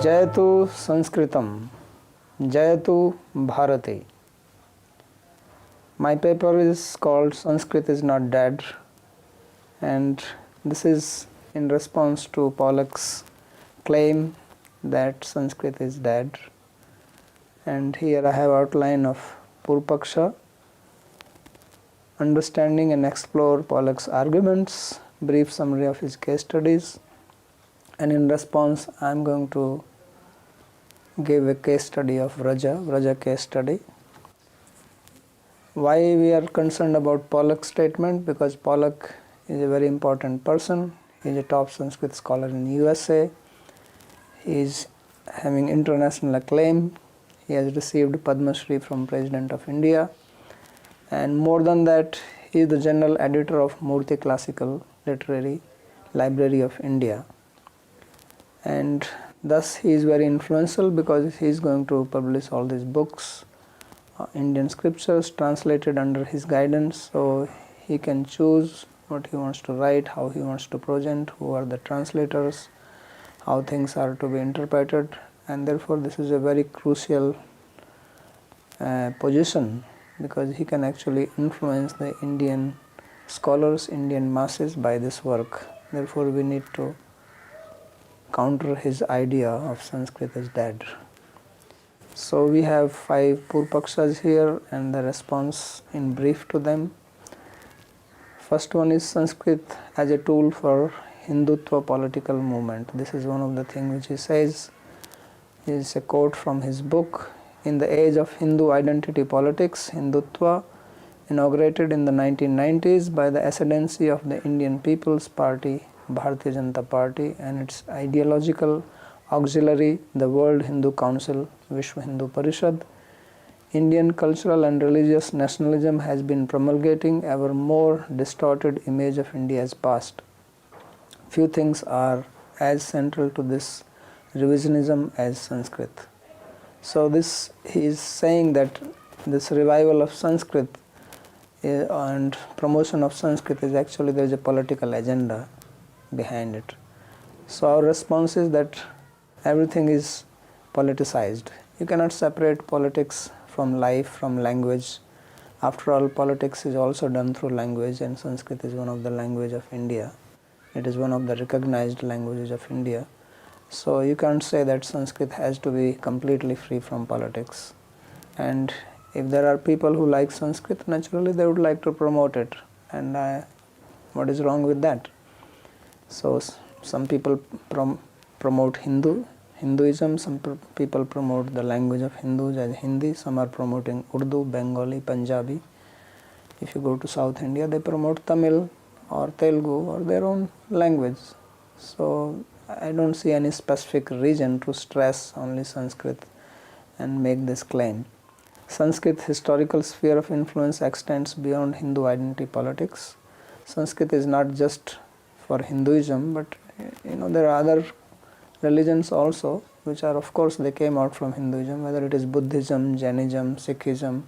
Jayatu Sanskritam, Jayatu Bharati. My paper is called Sanskrit is Not Dead, and this is in response to Pollock's claim that Sanskrit is dead. And here I have outline of Purpaksha, understanding and explore Pollock's arguments, brief summary of his case studies, and in response I am going to give a case study of Vraja case study. Why we are concerned about Pollock's statement? Because Pollock is a very important person. He is a top Sanskrit scholar in USA. He is having international acclaim. He has received Padma Shri from President of India, and more than that, he is the general editor of Murti Classical Literary Library of India, and thus he is very influential because he is going to publish all these books, Indian scriptures translated under his guidance, so he can choose what he wants to write, how he wants to present, who are the translators, how things are to be interpreted, and therefore this is a very crucial position because he can actually influence the Indian scholars, Indian masses by this work. Therefore we need to counter his idea of Sanskrit is dead. So we have 5 Purpakshas here and the response in brief to them. First one is Sanskrit as a tool for Hindutva political movement. This is one of the things which he says. This is a quote from his book. In the age of Hindu identity politics, Hindutva, inaugurated in the 1990s by the ascendancy of the Indian People's Party, Bharatiya Janata Party, and its ideological auxiliary, the World Hindu Council, Vishwa Hindu Parishad, Indian cultural and religious nationalism has been promulgating ever more distorted image of India's past. Few things are as central to this revisionism as Sanskrit. So this he is saying that this revival of Sanskrit and promotion of Sanskrit is actually there is a political agenda behind it. So our response is that everything is politicized. You cannot separate politics from life, from language. After all, politics is also done through language, and Sanskrit is one of the language of India. It is one of the recognized languages of India. So you can't say that Sanskrit has to be completely free from politics. And if there are people who like Sanskrit, naturally they would like to promote it. And what is wrong with that? So some people promote Hinduism, some people promote the language of Hindus as Hindi, some are promoting Urdu, Bengali, Punjabi. If you go to South India, they promote Tamil or Telugu or their own language. So I don't see any specific reason to stress only Sanskrit and make this claim. Sanskrit's historical sphere of influence extends beyond Hindu identity politics. Sanskrit is not just for Hinduism, but there are other religions also, which are, of course, they came out from Hinduism, whether it is Buddhism, Jainism, Sikhism.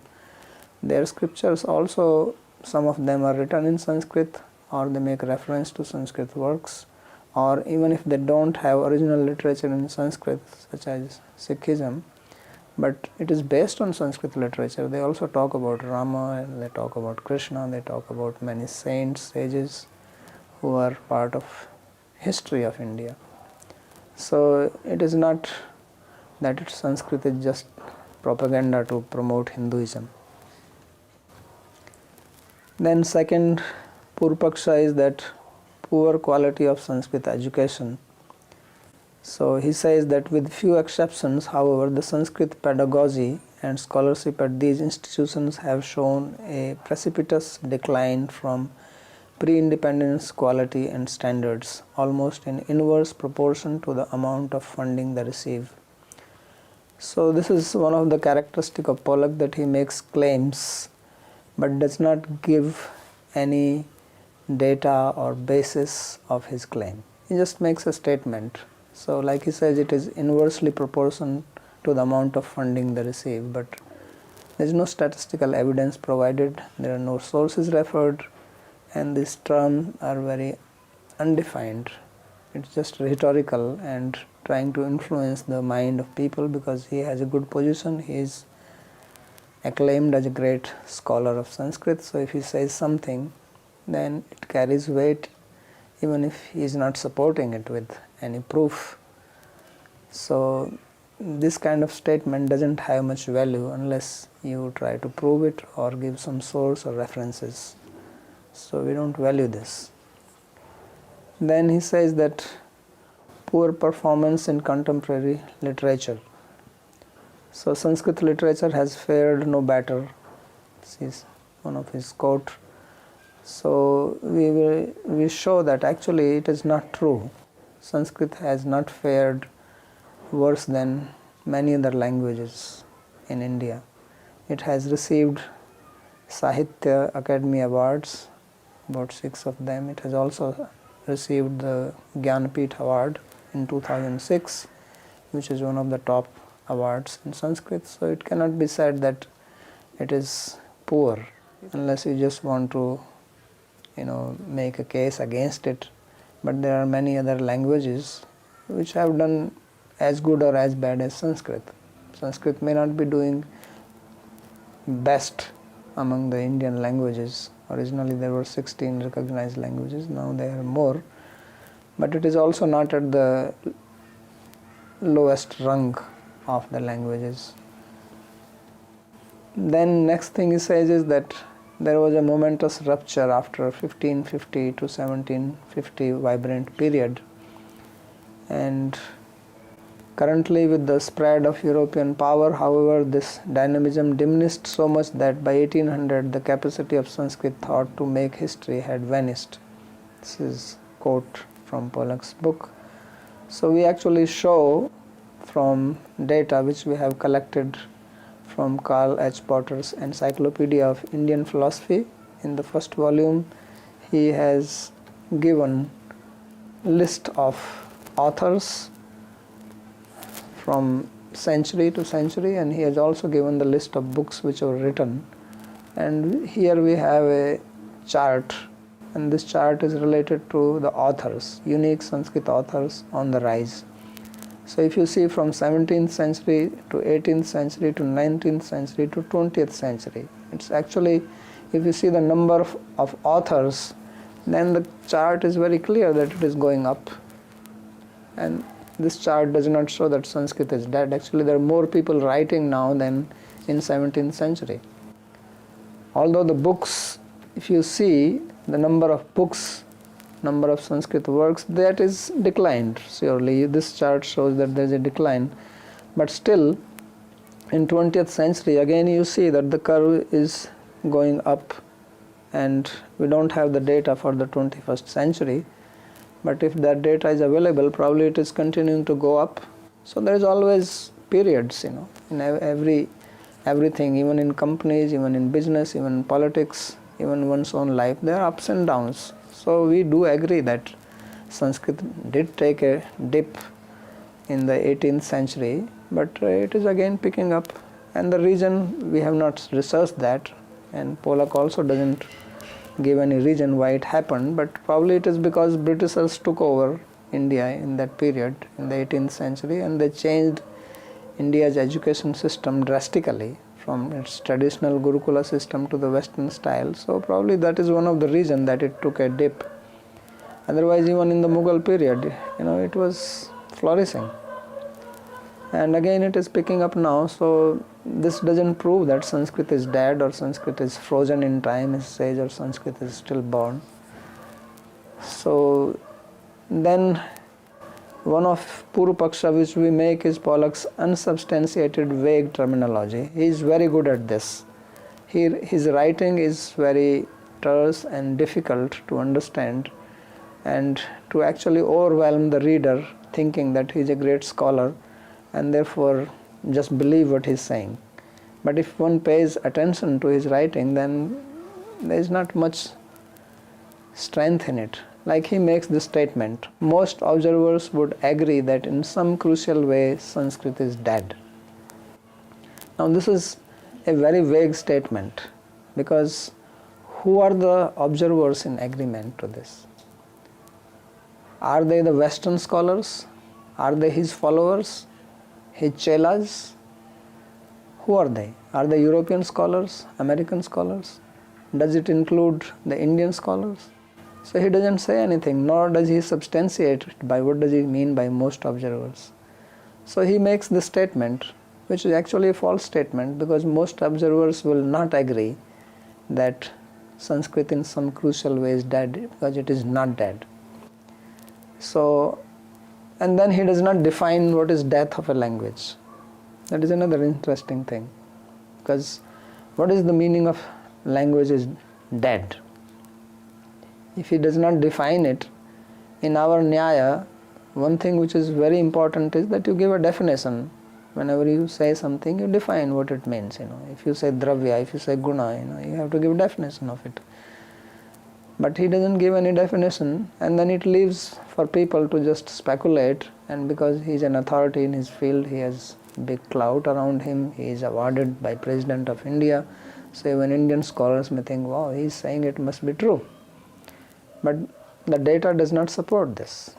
Their scriptures also, some of them are written in Sanskrit, or they make reference to Sanskrit works, or even if they don't have original literature in Sanskrit, such as Sikhism, but it is based on Sanskrit literature. They also talk about Rama, and they talk about Krishna, they talk about many saints, sages, who are part of history of India. So it is not that Sanskrit is just propaganda to promote Hinduism. Then second Purpaksha is that poor quality of Sanskrit education. So he says that with few exceptions, however, the Sanskrit pedagogy and scholarship at these institutions have shown a precipitous decline from pre-independence quality and standards, almost in inverse proportion to the amount of funding they receive. So this is one of the characteristics of Pollock, that he makes claims but does not give any data or basis of his claim. He just makes a statement. So like he says, it is inversely proportional to the amount of funding they receive, but there is no statistical evidence provided, there are no sources referred, and these terms are very undefined. It's just rhetorical and trying to influence the mind of people because he has a good position. He is acclaimed as a great scholar of Sanskrit. So if he says something, then it carries weight even if he is not supporting it with any proof. So this kind of statement doesn't have much value unless you try to prove it or give some source or references. So we don't value this. Then he says that poor performance in contemporary literature. So Sanskrit literature has fared no better. This is one of his quote. So we show that actually it is not true. Sanskrit has not fared worse than many other languages in India. It has received Sahitya Academy Awards, about 6 of them. It has also received the Jnanpith Award in 2006, which is one of the top awards in Sanskrit. So it cannot be said that it is poor unless you just want to make a case against it. But there are many other languages which have done as good or as bad as Sanskrit. Sanskrit may not be doing best among the Indian languages. Originally there were 16 recognized languages, now there are more. But it is also not at the lowest rung of the languages. Then next thing he says is that there was a momentous rupture after 1550 to 1750 vibrant period, and currently with the spread of European power, however, this dynamism diminished so much that by 1800 the capacity of Sanskrit thought to make history had vanished. This is a quote from Pollack's book. So we actually show from data which we have collected from Karl H. Potter's Encyclopedia of Indian Philosophy. In the first volume, he has given list of authors from century to century, and he has also given the list of books which were written. And here we have a chart, and this chart is related to the authors, unique Sanskrit authors on the rise. So if you see from 17th century to 18th century to 19th century to 20th century, it's actually, if you see the number of authors, then the chart is very clear that it is going up. And this chart does not show that Sanskrit is dead. Actually, there are more people writing now than in 17th century. Although the books, if you see the number of books, number of Sanskrit works, that is declined. Surely this chart shows that there is a decline, but still in 20th century again you see that the curve is going up, and we don't have the data for the 21st century, but if that data is available, probably it is continuing to go up. So there is always periods, in everything, even in companies, even in business, even in politics, even one's own life, there are ups and downs. So we do agree that Sanskrit did take a dip in the 18th century, but it is again picking up. And the reason, we have not researched that, and Pollack also doesn't give any reason why it happened, but probably it is because Britishers took over India in that period, in the 18th century, and they changed India's education system drastically from its traditional Gurukula system to the Western style. So probably that is one of the reasons that it took a dip. Otherwise, even in the Mughal period, it was flourishing. And again it is picking up now. So this doesn't prove that Sanskrit is dead or Sanskrit is frozen in time, it says, or Sanskrit is still born. So then one of Puru Paksha which we make is Pollack's unsubstantiated vague terminology. He is very good at this. His writing is very terse and difficult to understand, and to actually overwhelm the reader thinking that he is a great scholar and therefore just believe what he is saying. But if one pays attention to his writing, then there is not much strength in it. Like he makes this statement, most observers would agree that in some crucial way Sanskrit is dead. Now this is a very vague statement, because who are the observers in agreement to this? Are they the Western scholars? Are they his followers, his chelas? Who are they? Are they European scholars, American scholars? Does it include the Indian scholars? So he doesn't say anything, nor does he substantiate it by what does he mean by most observers. So he makes this statement, which is actually a false statement, because most observers will not agree that Sanskrit in some crucial way is dead, because it is not dead. So, and then he does not define what is death of a language. That is another interesting thing, because what is the meaning of language is dead? If he does not define it, in our Nyaya, one thing which is very important is that you give a definition. Whenever you say something, you define what it means. If you say dravya, if you say guna, you have to give a definition of it. But he doesn't give any definition, and then it leaves for people to just speculate. And because he is an authority in his field, he has big clout around him. He is awarded by President of India. So even Indian scholars may think, wow, he is saying it must be true. But the data does not support this.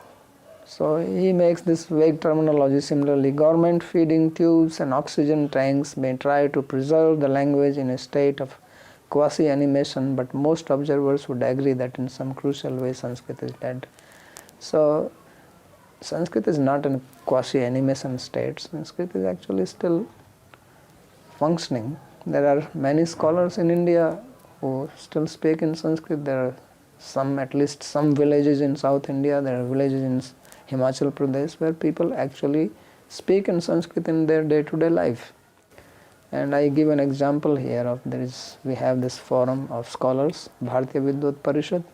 So he makes this vague terminology. Similarly, government feeding tubes and oxygen tanks may try to preserve the language in a state of quasi-animation, but most observers would agree that in some crucial way Sanskrit is dead. So Sanskrit is not in quasi-animation state. Sanskrit is actually still functioning. There are many scholars in India who still speak in Sanskrit. There are at least some villages in South India, there are villages in Himachal Pradesh where people actually speak in Sanskrit in their day-to-day life. And I give an example here of we have this forum of scholars, Bharatiya Vidyut Parishad,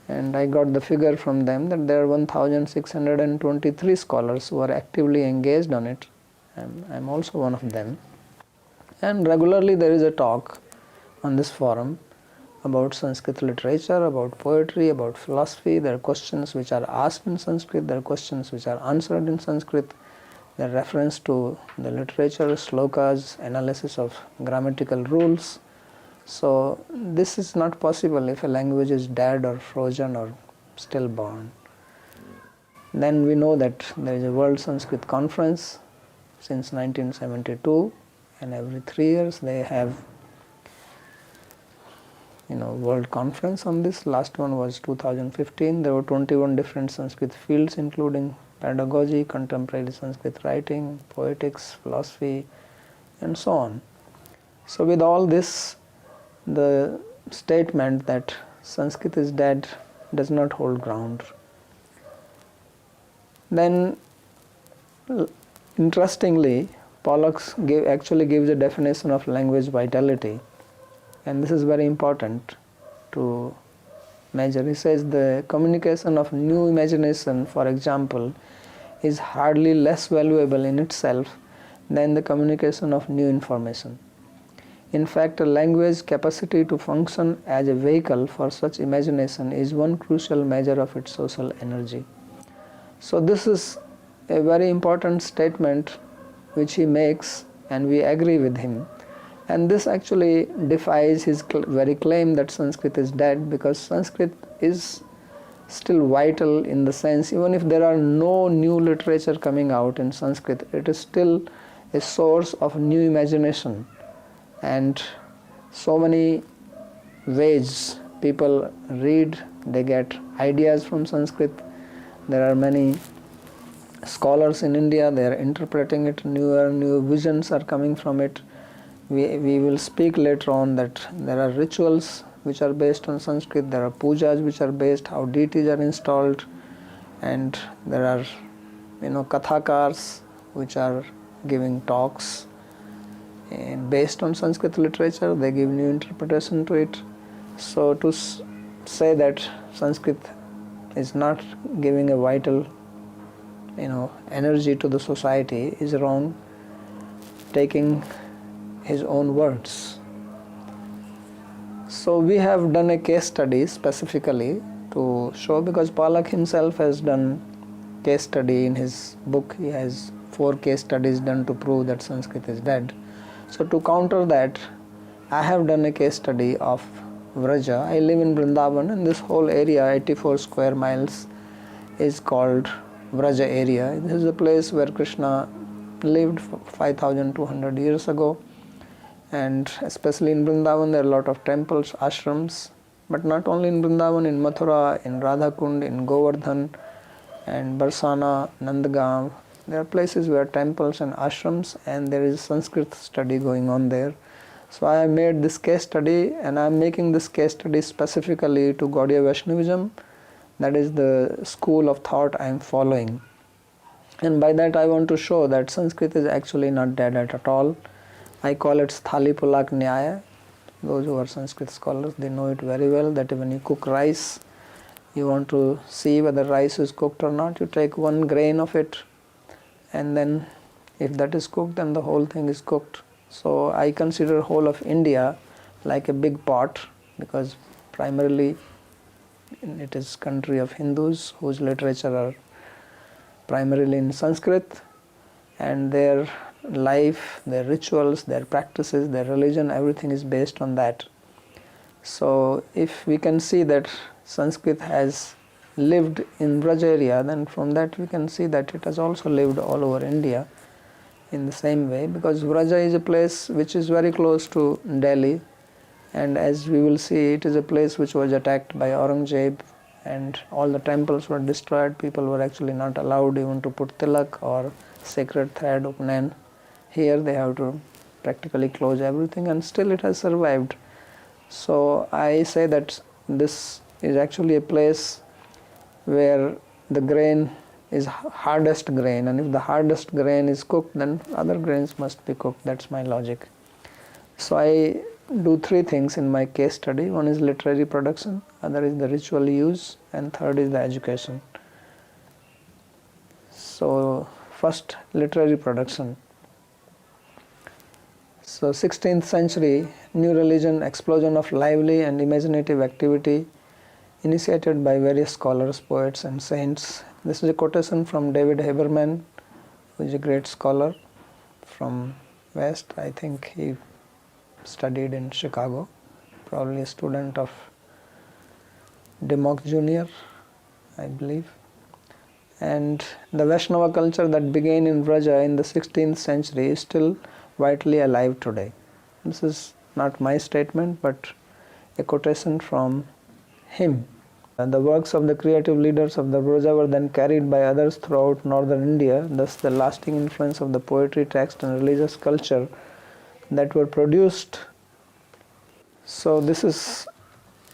and I got the figure from them that there are 1,623 scholars who are actively engaged on it. I'm also one of them. And regularly there is a talk on this forum about Sanskrit literature, about poetry, about philosophy. There are questions which are asked in Sanskrit, there are questions which are answered in Sanskrit. There are reference to the literature, slokas, analysis of grammatical rules. So this is not possible if a language is dead or frozen or stillborn. Then we know that there is a World Sanskrit Conference since 1972, and every 3 years they have World Conference on this. Last one was 2015. There were 21 different Sanskrit fields, including pedagogy, contemporary Sanskrit writing, poetics, philosophy, and so on. So with all this, the statement that Sanskrit is dead does not hold ground. Then, interestingly, Pollux actually gives a definition of language vitality. And this is very important to measure. He says the communication of new imagination, for example, is hardly less valuable in itself than the communication of new information. In fact, a language's capacity to function as a vehicle for such imagination is one crucial measure of its social energy. So this is a very important statement which he makes, and we agree with him. And this actually defies his very claim that Sanskrit is dead, because Sanskrit is still vital in the sense, even if there are no new literature coming out in Sanskrit, it is still a source of new imagination. And so many ways people read, they get ideas from Sanskrit. There are many scholars in India, they are interpreting it, new visions are coming from it. We will speak later on that there are rituals which are based on Sanskrit, there are pujas which are based, how deities are installed, and there are kathakars which are giving talks and based on Sanskrit literature. They give new interpretation to it. So to say that Sanskrit is not giving a vital energy to the society is wrong, taking his own words. So we have done a case study specifically to show, because Pollux himself has done case study in his book. He has 4 case studies done to prove that Sanskrit is dead. So to counter that, I have done a case study of Vraja. I live in Vrindavan, and this whole area, 84 square miles, is called Vraja area. This is a place where Krishna lived 5200 years ago, and especially in Vrindavan there are a lot of temples, ashrams, but not only in Vrindavan, in Mathura, in Radhakund, in Govardhan and Barsana, Nandgaon. There are places where temples and ashrams, and there is Sanskrit study going on there. So I have made this case study, and I am making this case study specifically to Gaudiya Vaishnavism. That is the school of thought I am following. And by that I want to show that Sanskrit is actually not dead at all. I call it Sthali Pulak Nyaya. Those who are Sanskrit scholars, they know it very well, that when you cook rice, you want to see whether rice is cooked or not, you take one grain of it, and then if that is cooked, then the whole thing is cooked. So I consider whole of India like a big pot, because primarily it is country of Hindus whose literature are primarily in Sanskrit, and their life, their rituals, their practices, their religion, everything is based on that. So if we can see that Sanskrit has lived in Braj area, then from that we can see that it has also lived all over India in the same way, because Vraja is a place which is very close to Delhi, and as we will see, it is a place which was attacked by Aurangzeb, and all the temples were destroyed. People were actually not allowed even to put tilak or sacred thread upnan. Here they have to practically close everything, and still it has survived. So I say that this is actually a place where the grain is hardest grain, and if the hardest grain is cooked, then other grains must be cooked. That's my logic. So I do three things in my case study. One is literary production, other is the ritual use, and third is the education. So first, literary production. So 16th century, new religion, explosion of lively and imaginative activity initiated by various scholars, poets and saints. This is a quotation from David Haberman, who is a great scholar from West. I think he studied in Chicago, probably a student of Demock Jr., I believe. And the Vaishnava culture that began in Vraja in the 16th century is still vitally alive today. This is not my statement, but a quotation from him. The works of the creative leaders of the Vraja were then carried by others throughout northern India, thus the lasting influence of the poetry, text and religious culture that were produced. So this is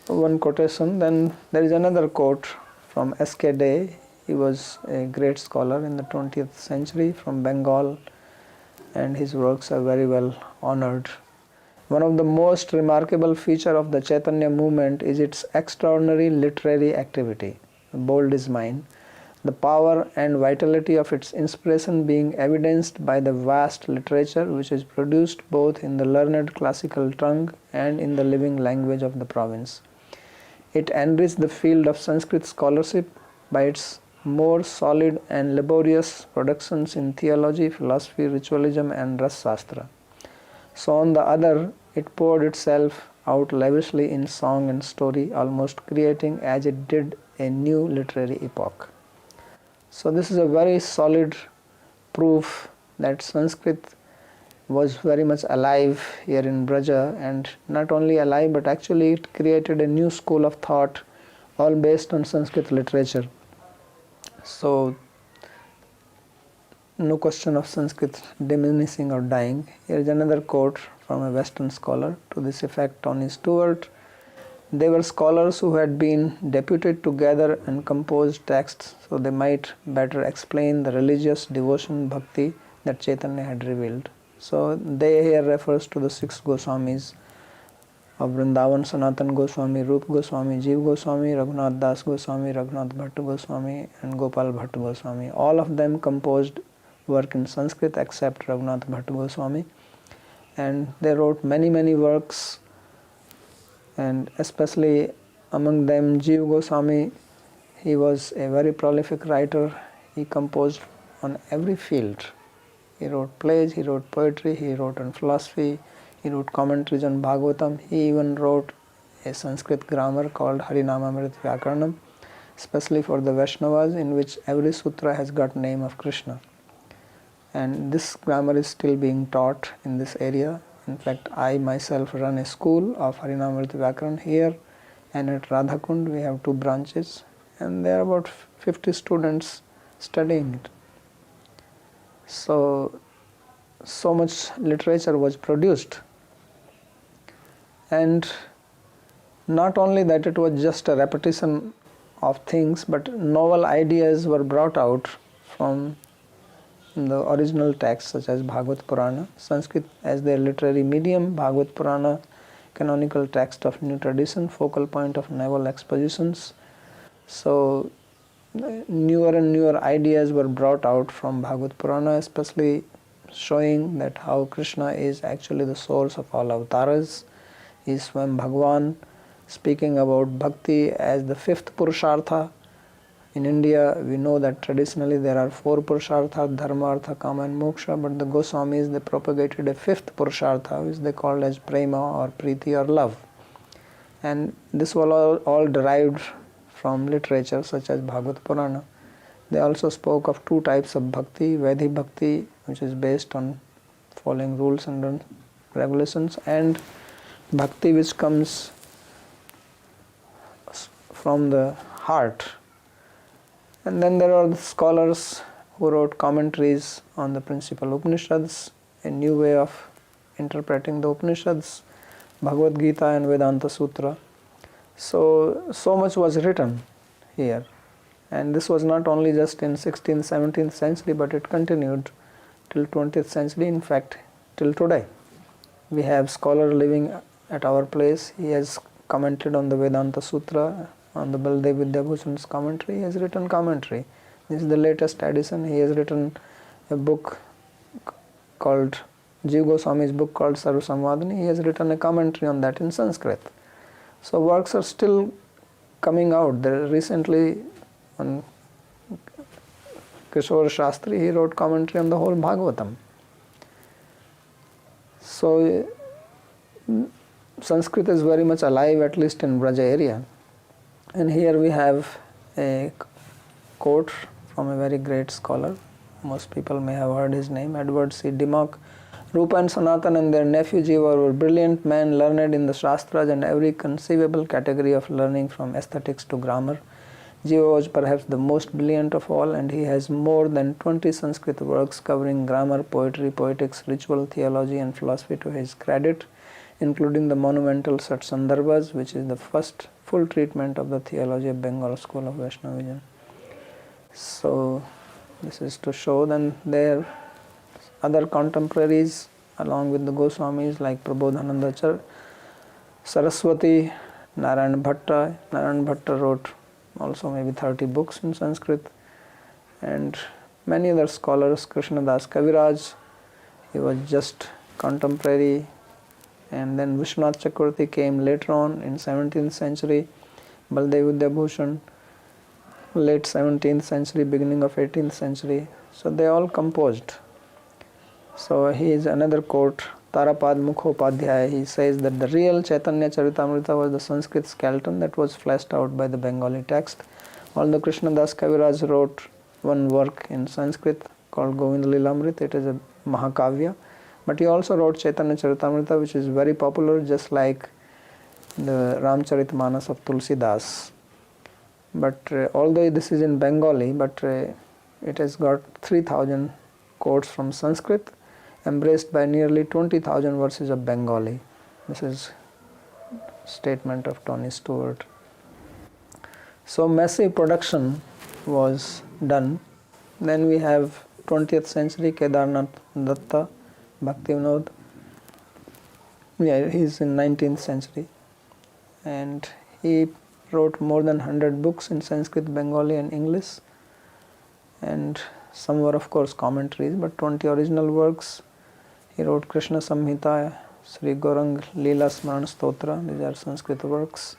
one quotation. Then there is another quote from S.K. Day. He was a great scholar in the 20th century from Bengal, and his works are very well honored. One of the most remarkable features of the Chaitanya movement is its extraordinary literary activity. Bold is mine. The power and vitality of its inspiration being evidenced by the vast literature which is produced both in the learned classical tongue and in the living language of the province. It enriched the field of Sanskrit scholarship by its more solid and laborious productions in theology, philosophy, ritualism and Ras Shastra. So on the other, it poured itself out lavishly in song and story, almost creating as it did a new literary epoch. So this is a very solid proof that Sanskrit was very much alive here in Braja, and not only alive but actually it created a new school of thought all based on Sanskrit literature. So no question of Sanskrit diminishing or dying. Here is another quote from a Western scholar to this effect. Tony Stewart. They were scholars who had been deputed to gather and compose texts so they might better explain the religious devotion, bhakti that Chaitanya had revealed. So they here refers to the six Goswamis of Vrindavan: Sanatan Goswami, Rup Goswami, Jeev Goswami, Raghunath Das Goswami, Raghunath Bhatt Goswami and Gopal Bhatt Goswami. All of them composed work in Sanskrit except Raghunath Bhatt Goswami, and they wrote many works, and especially among them Jeev Goswami. He was a very prolific writer. He composed on every field. He wrote plays, he wrote poetry, he wrote on philosophy, he wrote commentaries on Bhagavatam. He even wrote a Sanskrit grammar called Harinamamrit Vyakaranam. especially for the Vaishnavas, in which every sutra has got name of Krishna. And this grammar is still being taught in this area. In fact, I myself run a school of Harinamrita Vyakaran here, and at Radhakund we have 2 branches, and there are about 50 students studying it. So much literature was produced, and not only that it was just a repetition of things, but novel ideas were brought out from the original texts such as Bhagavad Purana, Sanskrit as their literary medium, Bhagavad Purana, canonical text of new tradition, focal point of naval expositions. So newer and newer ideas were brought out from Bhagavad Purana, especially showing that how Krishna is actually the source of all avatars, he is Swam Bhagwan, speaking about bhakti as the 5th Purushartha. In India, we know that traditionally there are 4 Purushartha, Dharma, Artha, Kama and Moksha, but the Goswamis, they propagated a 5th Purushartha, which they called as Prema or Preeti or love. And this was all derived from literature such as Bhagavad Purana. They also spoke of 2 types of bhakti, Vaidhi bhakti, which is based on following rules and regulations, and bhakti which comes from the heart. And then there are the scholars who wrote commentaries on the principal Upanishads, a new way of interpreting the Upanishads, Bhagavad Gita and Vedanta Sutra. So much was written here. And this was not only just in 16th, 17th century, but it continued till 20th century, in fact, till today. We have scholar living at our place. He has commented on the Vedanta Sutra, on the Baldev Vidyabhushan's commentary. He has written commentary. This is the latest edition. He has written a book called Jiva Goswami's book called Sarva Samvadani. He has written a commentary on that in Sanskrit. So works are still coming out. There recently on Kishore Shastri, he wrote commentary on the whole Bhagavatam. So Sanskrit is very much alive, at least in Braja area. And here we have a quote from a very great scholar. Most people may have heard his name, Edward C. Dimmock. Rupa and Sanatan and their nephew Jiva were brilliant men, learned in the Shastras and every conceivable category of learning, from aesthetics to grammar. Jiva was perhaps the most brilliant of all, and he has more than 20 Sanskrit works covering grammar, poetry, poetics, ritual, theology and philosophy to his credit, including the monumental Satsandarbhas, which is the first full treatment of the theology of Bengal school of Vaishnavism. So this is to show then their other contemporaries along with the Goswamis like Prabodhananda Saraswati, Narayan Bhatta. Narayan Bhatta wrote also maybe 30 books in Sanskrit, and many other scholars. Krishnadas Kaviraj, he was just contemporary, and then Vishwanath Chakravarti came later on in 17th century, Baldev Vidyabhushan, late 17th century, beginning of 18th century. So they all composed. So he is another quote, Tarapad Mukhopadhyaya, he says that the real Chaitanya Charitamrita was the Sanskrit skeleton that was fleshed out by the Bengali text. Although Krishnadas Kaviraj wrote one work in Sanskrit called Govind Lilamrit, it is a Mahakavya, but he also wrote Chaitanya Charitamrita, which is very popular, just like the Ramcharitmanas of Tulsidas. But although this is in Bengali, but it has got 3,000 quotes from Sanskrit, embraced by nearly 20,000 verses of Bengali. This is statement of Tony Stewart. So massive production was done. Then we have 20th century Kedarnath Datta, Bhaktivinoda. Yeah, he's in 19th century, and he wrote more than 100 books in Sanskrit, Bengali and English, and some were of course commentaries, but 20 original works. He wrote Krishna Samhita, Sri Gaurang Leela Smaran Stotra, these are Sanskrit works.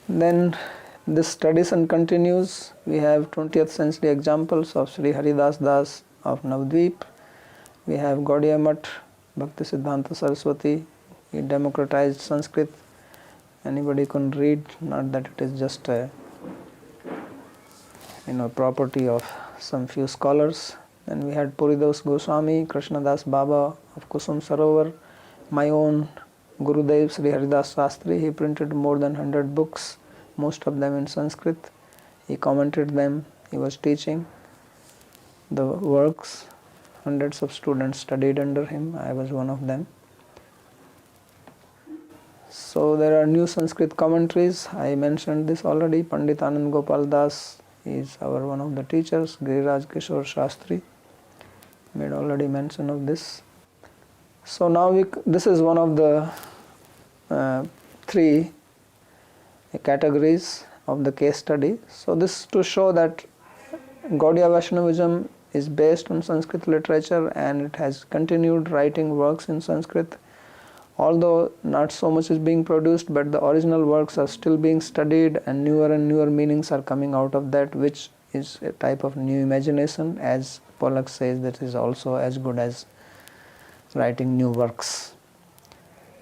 Then this tradition continues. We have 20th century examples of Sri Haridas Das of Navadvip. We have Gaudiya Math, Bhakti Siddhanta Saraswati. He democratized Sanskrit. Anybody can read, not that it is just a property of some few scholars. Then we had Puridas Goswami, Krishnadas Baba of Kusum Sarovar, my own Gurudev Sri Haridas Shastri. He printed more than 100 books, most of them in Sanskrit. He commented them, he was teaching the works. Hundreds of students studied under him, I was one of them. So there are new Sanskrit commentaries, I mentioned this already. Pandit Anand Gopal Das is our one of the teachers. Giriraj Kishore Shastri made already mention of this. So now this is one of the three categories of the case study. So this to show that Gaudiya Vaishnavism is based on Sanskrit literature and it has continued writing works in Sanskrit. Although not so much is being produced, but the original works are still being studied and newer meanings are coming out of that, which is a type of new imagination. As Pollack says, that is also as good as writing new works.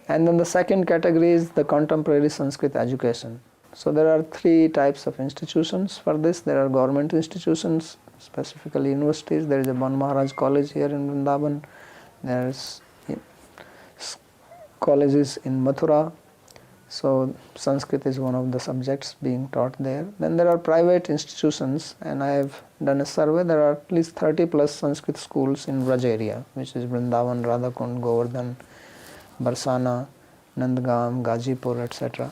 And then the second category is the contemporary Sanskrit education. So there are three types of institutions for this. There are government institutions, specifically universities. There is a Ban Maharaj College here in Vrindavan. There is colleges in Mathura. So Sanskrit is one of the subjects being taught there. Then there are private institutions, and I have done a survey. There are at least 30 plus Sanskrit schools in Braj area, which is Vrindavan, Radhakund, Govardhan, Barsana, Nandgam, Gazipur, etc.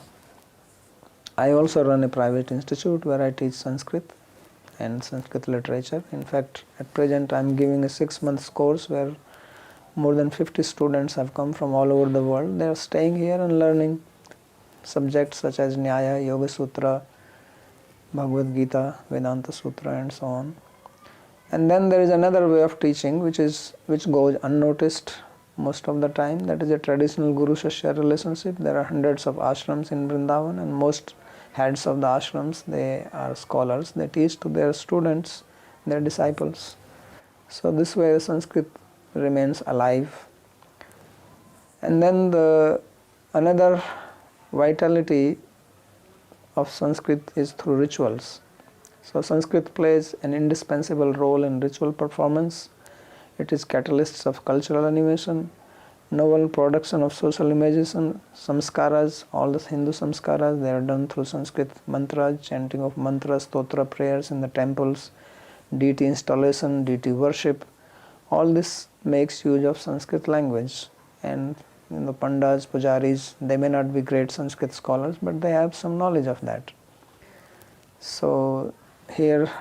I also run a private institute where I teach Sanskrit and Sanskrit literature. In fact, at present I am giving a 6 months course where more than 50 students have come from all over the world. They are staying here and learning subjects such as Nyaya, Yoga Sutra, Bhagavad Gita, Vedanta Sutra, and so on. And then there is another way of teaching which goes unnoticed most of the time. That is a traditional Guru-Shashya relationship. There are hundreds of ashrams in Vrindavan, and most heads of the ashrams, they are scholars. They teach to their students, their disciples. So this way Sanskrit remains alive. And then another vitality of Sanskrit is through rituals. So Sanskrit plays an indispensable role in ritual performance. It is catalyst of cultural animation, novel production of social imagination, samskaras. All the Hindu samskaras, they are done through Sanskrit mantras, chanting of mantras, stotra prayers in the temples, deity installation, deity worship. All this makes use of Sanskrit language. And Pandas, Pujaris, they may not be great Sanskrit scholars, but they have some knowledge of that. So here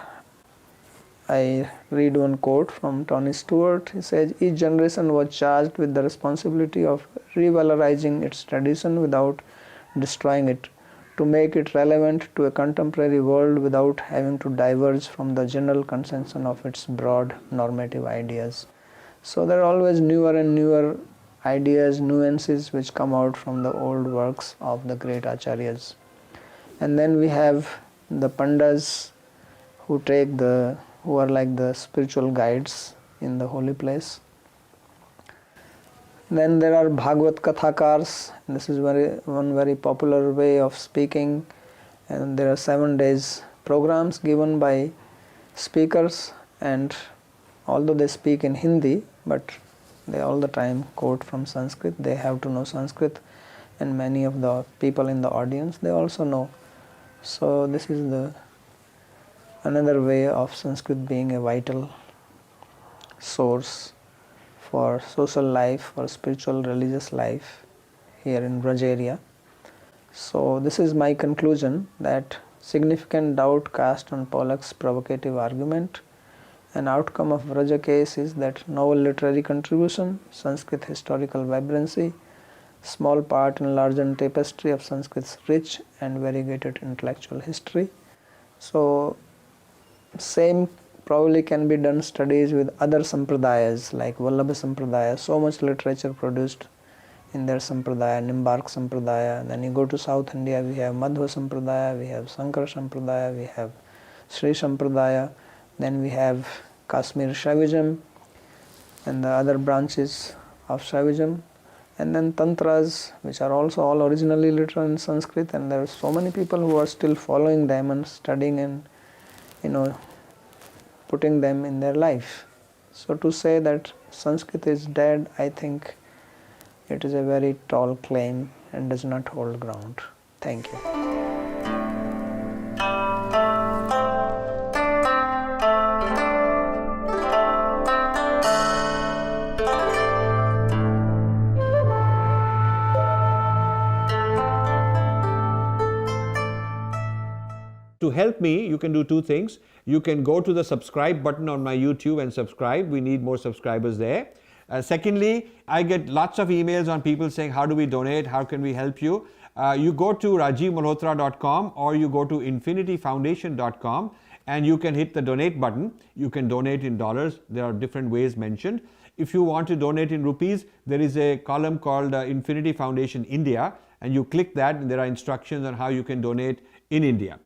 I read one quote from Tony Stewart. He says, each generation was charged with the responsibility of revalorizing its tradition without destroying it, to make it relevant to a contemporary world without having to diverge from the general consensus of its broad normative ideas. So there are always newer and newer ideas, nuances which come out from the old works of the great acharyas. And then we have the pandas who are like the spiritual guides in the holy place. Then there are Bhagavad Kathakars. This is one very popular way of speaking, and there are 7 days programs given by speakers, and although they speak in Hindi, but they all the time quote from Sanskrit. They have to know Sanskrit, and many of the people in the audience, they also know. So this is another way of Sanskrit being a vital source for social life, for spiritual religious life here in Braj area. So this is my conclusion, that significant doubt cast on Pollack's provocative argument. An outcome of Vraja case is that novel literary contribution, Sanskrit historical vibrancy, small part in larger tapestry of Sanskrit's rich and variegated intellectual history. So same probably can be done studies with other sampradayas like Vallabha Sampradaya. So much literature produced in their sampradaya, Nimbark Sampradaya. Then you go to South India, we have Madhva Sampradaya, we have Sankara Sampradaya, we have Sri Sampradaya. Then we have Kashmir Shaivism and the other branches of Shaivism. And then tantras, which are also all originally written in Sanskrit, and there are so many people who are still following them and studying and putting them in their life. So to say that Sanskrit is dead, I think it is a very tall claim and does not hold ground. Thank you. To help me, you can do two things. You can go to the subscribe button on my YouTube and subscribe. We need more subscribers there. Secondly, I get lots of emails on people saying, how do we donate? How can we help you? You go to rajivmalhotra.com or you go to infinityfoundation.com and you can hit the donate button. You can donate in dollars. There are different ways mentioned. If you want to donate in rupees, there is a column called Infinity Foundation India, and you click that and there are instructions on how you can donate in India.